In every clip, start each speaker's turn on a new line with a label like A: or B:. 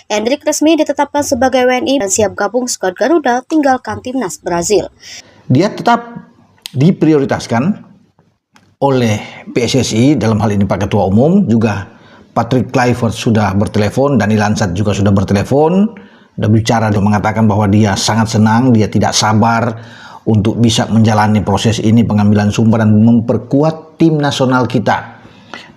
A: Endrick resmi ditetapkan sebagai WNI dan siap gabung skuad Garuda tinggalkan timnas Brazil.
B: Dia tetap diprioritaskan oleh PSSI, dalam hal ini Pak Ketua Umum, juga Patrick Kluivert sudah bertelepon, Dani Lansat juga sudah bertelepon, sudah bicara dan mengatakan bahwa dia sangat senang, dia tidak sabar untuk bisa menjalani proses ini, pengambilan sumpah dan memperkuat tim nasional kita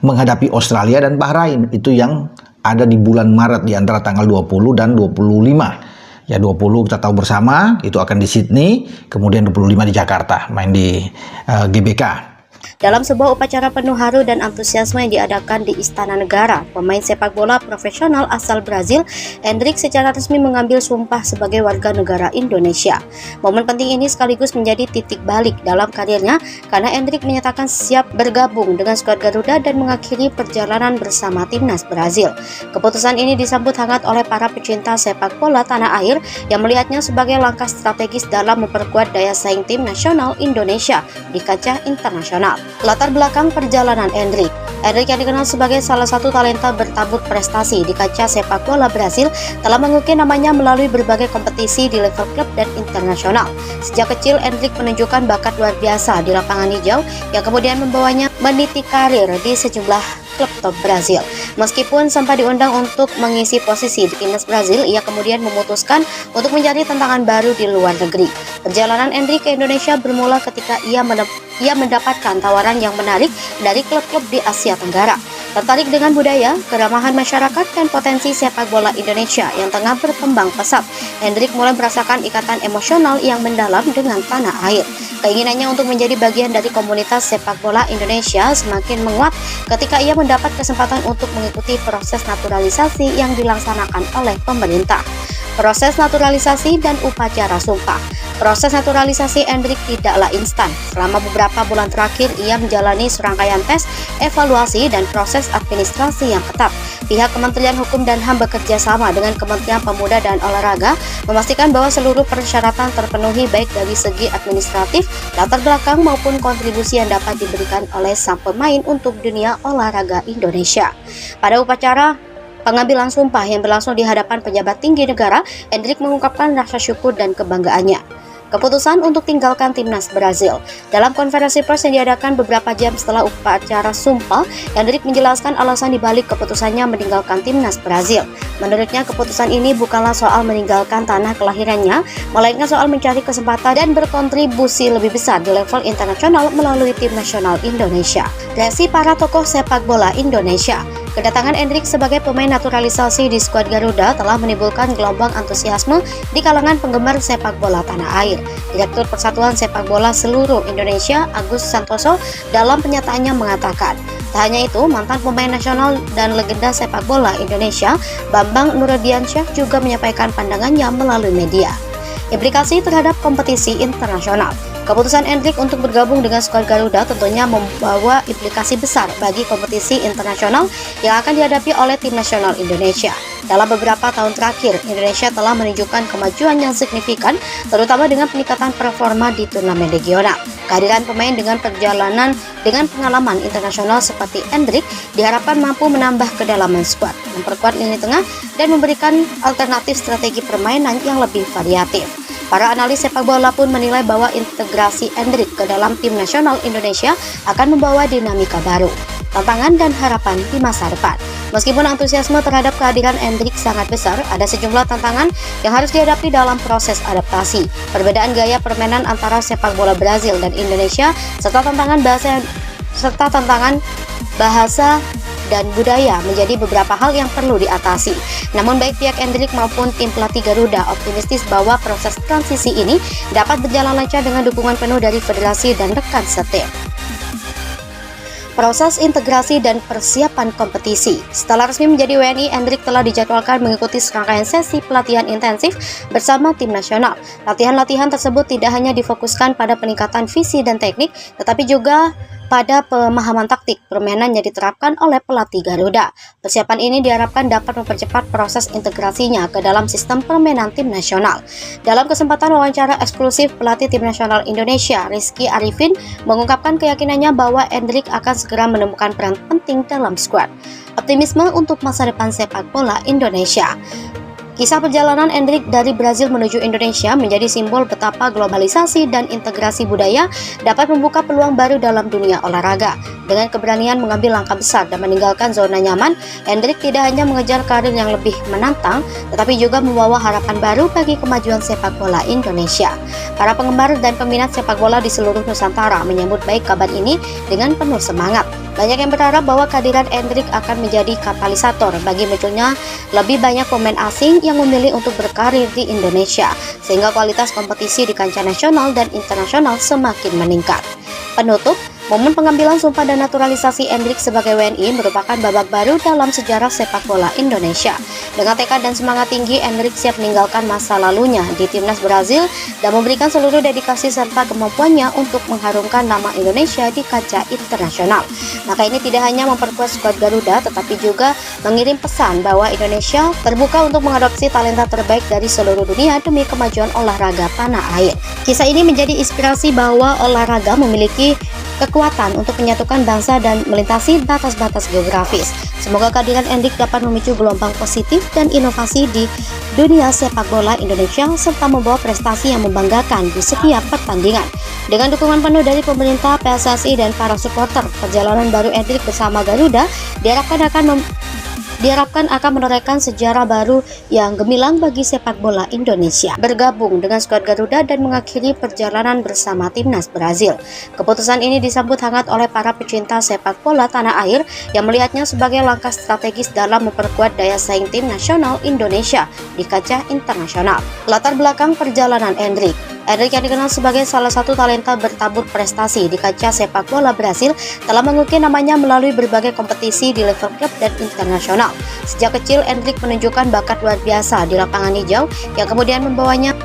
B: menghadapi Australia dan Bahrain. Itu yang ada di bulan Maret di antara tanggal 20 dan 25. Ya 20 kita tahu bersama itu akan di Sydney, kemudian 25 di Jakarta main di GBK.
A: Dalam sebuah upacara penuh haru dan antusiasme yang diadakan di Istana Negara, pemain sepak bola profesional asal Brazil, Endrick secara resmi mengambil sumpah sebagai warga negara Indonesia. Momen penting ini sekaligus menjadi titik balik dalam karirnya karena Endrick menyatakan siap bergabung dengan skuad Garuda dan mengakhiri perjalanan bersama timnas Brazil. Keputusan ini disambut hangat oleh para pecinta sepak bola tanah air yang melihatnya sebagai langkah strategis dalam memperkuat daya saing tim nasional Indonesia di kancah internasional. Latar belakang perjalanan Endrick yang dikenal sebagai salah satu talenta bertabur prestasi di kancah sepak bola Brazil, telah mengukir namanya melalui berbagai kompetisi di level klub dan internasional. Sejak kecil, Endrick menunjukkan bakat luar biasa di lapangan hijau yang kemudian membawanya meniti karir di sejumlah klub top Brazil. Meskipun sempat diundang untuk mengisi posisi di timnas Brazil, ia kemudian memutuskan untuk mencari tantangan baru di luar negeri. Perjalanan Endrick ke Indonesia bermula ketika ia mendapatkan tawaran yang menarik dari klub-klub di Asia Tenggara. Tertarik dengan budaya, keramahan masyarakat, dan potensi sepak bola Indonesia yang tengah berkembang pesat, Endrick mulai merasakan ikatan emosional yang mendalam dengan tanah air. Keinginannya untuk menjadi bagian dari komunitas sepak bola Indonesia semakin menguat ketika ia mendapat kesempatan untuk mengikuti proses naturalisasi yang dilaksanakan oleh pemerintah. Proses naturalisasi dan upacara sumpah. Proses naturalisasi Endrick tidaklah instan. Selama beberapa bulan terakhir, ia menjalani serangkaian tes, evaluasi, dan proses administrasi yang ketat. Pihak Kementerian Hukum dan HAM bekerja sama dengan Kementerian Pemuda dan Olahraga memastikan bahwa seluruh persyaratan terpenuhi baik dari segi administratif, latar belakang maupun kontribusi yang dapat diberikan oleh sang pemain untuk dunia olahraga Indonesia. Pada upacara pengambilan sumpah yang berlangsung di hadapan pejabat tinggi negara, Endrick mengungkapkan rasa syukur dan kebanggaannya. Keputusan untuk tinggalkan timnas Brazil. Dalam konferensi pers yang diadakan beberapa jam setelah upacara sumpah, Endrick menjelaskan alasan dibalik keputusannya meninggalkan timnas Brazil. Menurutnya, keputusan ini bukanlah soal meninggalkan tanah kelahirannya, melainkan soal mencari kesempatan dan berkontribusi lebih besar di level internasional melalui tim nasional Indonesia. Reaksi para tokoh sepak bola Indonesia. Kedatangan Endrick sebagai pemain naturalisasi di skuad Garuda telah menimbulkan gelombang antusiasme di kalangan penggemar sepak bola tanah air. Direktur Persatuan Sepak Bola Seluruh Indonesia, Agus Santoso, dalam pernyataannya mengatakan, tak hanya itu, mantan pemain nasional dan legenda sepak bola Indonesia, Bambang Nurdiansyah, juga menyampaikan pandangannya melalui media. Implikasi terhadap kompetisi internasional. Keputusan Endrick untuk bergabung dengan skuad Garuda tentunya membawa implikasi besar bagi kompetisi internasional yang akan dihadapi oleh tim nasional Indonesia. Dalam beberapa tahun terakhir, Indonesia telah menunjukkan kemajuan yang signifikan, terutama dengan peningkatan performa di turnamen regional. Kehadiran pemain dengan pengalaman internasional seperti Endrick diharapkan mampu menambah kedalaman skuad, memperkuat lini tengah, dan memberikan alternatif strategi permainan yang lebih variatif. Para analis sepak bola pun menilai bahwa integrasi Endrick ke dalam tim nasional Indonesia akan membawa dinamika baru, tantangan dan harapan di masa depan. Meskipun antusiasme terhadap kehadiran Endrick sangat besar, ada sejumlah tantangan yang harus dihadapi dalam proses adaptasi. Perbedaan gaya permainan antara sepak bola Brazil dan Indonesia, serta tantangan bahasa dan budaya menjadi beberapa hal yang perlu diatasi. Namun baik pihak Endrick maupun tim pelatih Garuda optimistis bahwa proses transisi ini dapat berjalan lancar dengan dukungan penuh dari federasi dan rekan setim. Proses integrasi dan persiapan kompetisi. Setelah resmi menjadi WNI, Endrick telah dijadwalkan mengikuti serangkaian sesi pelatihan intensif bersama tim nasional. Latihan-latihan tersebut tidak hanya difokuskan pada peningkatan visi dan teknik, tetapi juga pada pemahaman taktik permainan yang diterapkan oleh pelatih Garuda. Persiapan ini diharapkan dapat mempercepat proses integrasinya ke dalam sistem permainan tim nasional. Dalam kesempatan wawancara eksklusif, pelatih tim nasional Indonesia, Rizky Arifin, mengungkapkan keyakinannya bahwa Endrick akan segera menemukan peran penting dalam skuad. optimisme untuk masa depan sepak bola Indonesia. Kisah perjalanan Endrick dari Brazil menuju Indonesia menjadi simbol betapa globalisasi dan integrasi budaya dapat membuka peluang baru dalam dunia olahraga. Dengan keberanian mengambil langkah besar dan meninggalkan zona nyaman, Endrick tidak hanya mengejar karir yang lebih menantang, tetapi juga membawa harapan baru bagi kemajuan sepak bola Indonesia. Para penggemar dan peminat sepak bola di seluruh Nusantara menyambut baik kabar ini dengan penuh semangat. Banyak yang berharap bahwa kehadiran Endrick akan menjadi katalisator bagi munculnya lebih banyak pemain asing yang memilih untuk berkarir di Indonesia, sehingga kualitas kompetisi di kancah nasional dan internasional semakin meningkat. Penutup, momen pengambilan sumpah dan naturalisasi Endrick sebagai WNI merupakan babak baru dalam sejarah sepak bola Indonesia. Dengan tekad dan semangat tinggi, Endrick siap meninggalkan masa lalunya di timnas Brazil dan memberikan seluruh dedikasi serta kemampuannya untuk mengharumkan nama Indonesia di kancah internasional. Maka ini tidak hanya memperkuat skuad Garuda, tetapi juga mengirim pesan bahwa Indonesia terbuka untuk mengadopsi talenta terbaik dari seluruh dunia demi kemajuan olahraga tanah air. Kisah ini menjadi inspirasi bahwa olahraga memiliki kekuatan untuk menyatukan bangsa dan melintasi batas-batas geografis. Semoga kehadiran Endrick dapat memicu gelombang positif dan inovasi di dunia sepak bola Indonesia serta membawa prestasi yang membanggakan di setiap pertandingan. Dengan dukungan penuh dari pemerintah, PSSI, dan para supporter, perjalanan baru Endrick bersama Garuda diharapkan akan menorehkan sejarah baru yang gemilang bagi sepak bola Indonesia. Bergabung dengan skuad Garuda dan mengakhiri perjalanan bersama timnas Brazil. Keputusan ini disambut hangat oleh para pecinta sepak bola tanah air yang melihatnya sebagai langkah strategis dalam memperkuat daya saing tim nasional Indonesia di kancah internasional. Latar belakang perjalanan Endrick yang dikenal sebagai salah satu talenta bertabur prestasi di kancah sepak bola Brasil telah mengukir namanya melalui berbagai kompetisi di level klub dan internasional. Sejak kecil, Endrick menunjukkan bakat luar biasa di lapangan hijau yang kemudian membawanya